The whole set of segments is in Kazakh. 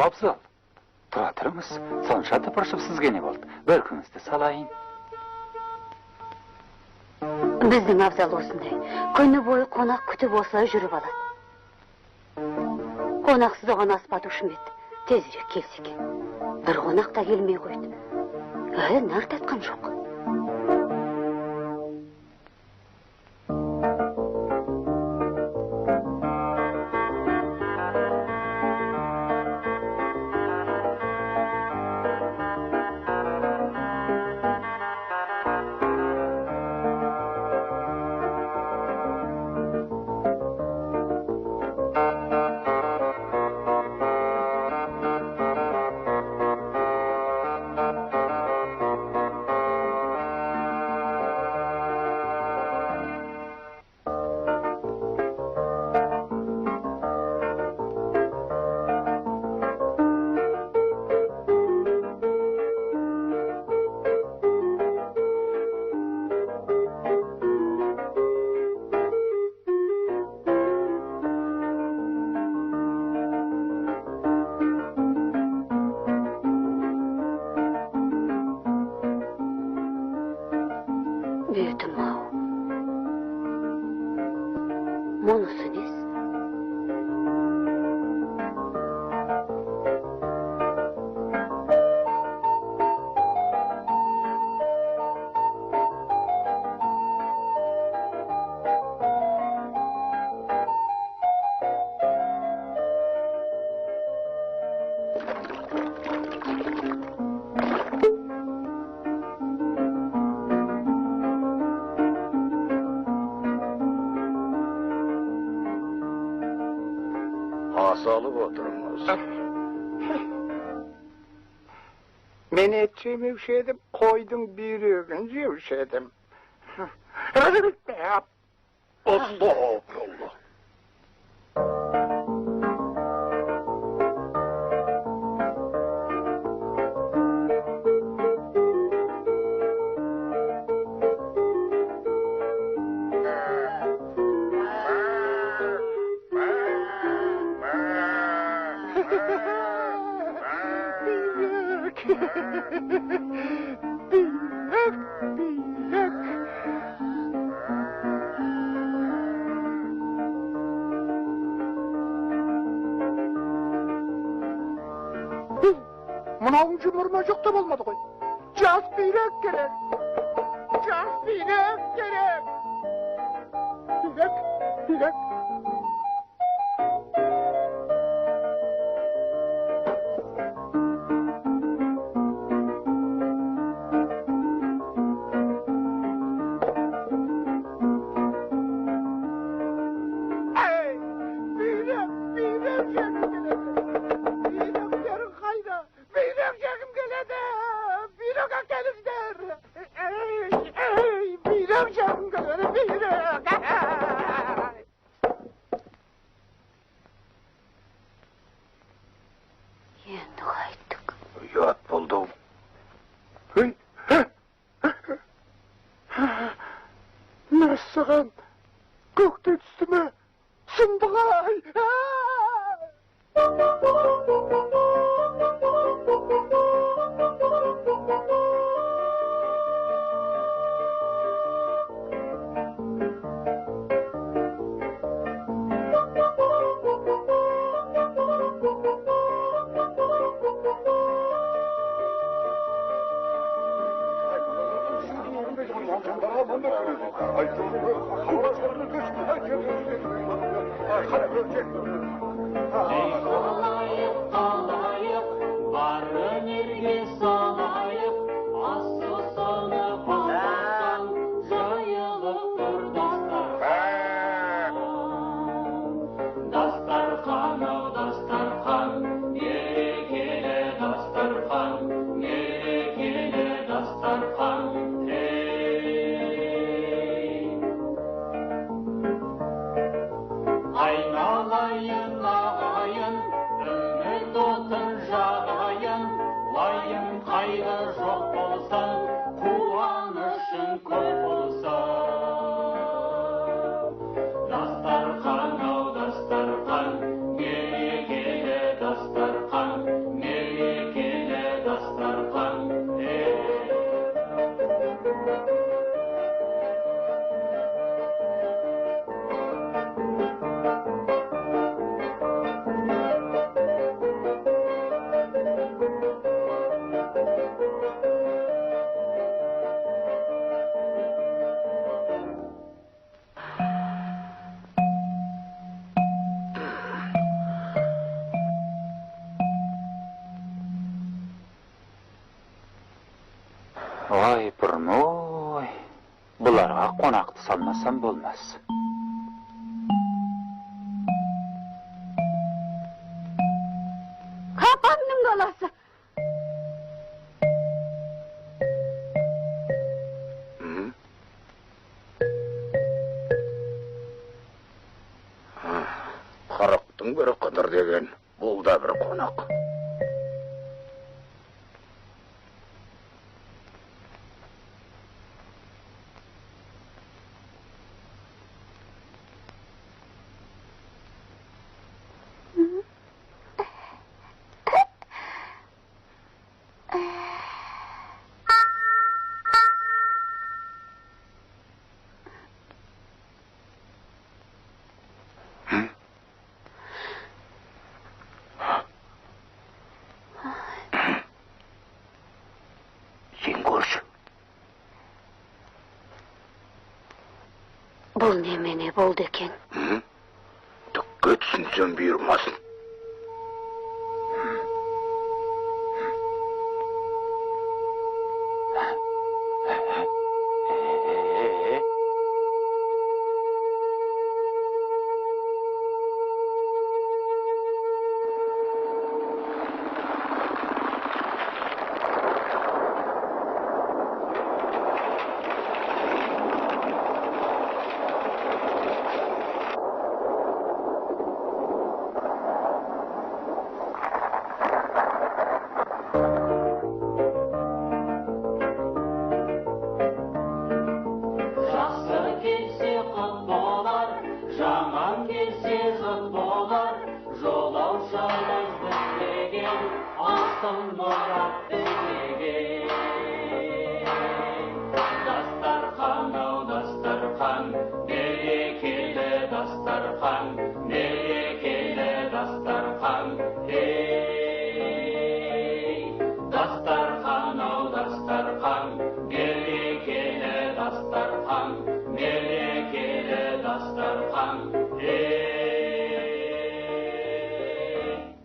абзал. Тұра тұрыңыз, сонша тыпыршып сізге не болды? Бөркіңізді салайын. Біздің абзал осындай. Күні бойы қонақ күтіп осылай жүріп алады. Қонақсыз оған аспатушым еді. Тезірек келсе екен. Бір қонақ та келмей қойды. Әлі нар татқан жоқ. Asalıp oturunuz. Men etçi mevşedim, koydum bir ögün cevşedim. Allah Allah. Mınavun cumhurma çok da olmadı koy. Cas birek gerek. Cas birek gerek. Birek. Nasıl gökte üstüme sındığay. Aynalayın ağayı Ой, бұрмой. Бұларға қонақты салмасам болмас. Қапамның баласы. Қарақтың бірі қыдыр деген, бұл да бір қонақ. Сен көрші. Бұл немене болды екен? Түкке түсінсем бұйырмасын.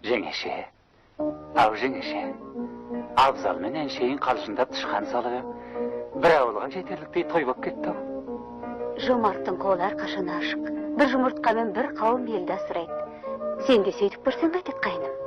Жеңеше, ау жеңеше, абзал мен әншейін қалжыңдап тышқан салып ем. Бір ауылға жетерліктей той боп кетті. Жомарттың қолы әрқашан ашық. Бір жұмыртқамен бір қауым елді асырайды. Сен де сөйтіп көрсең қайтеді қайным.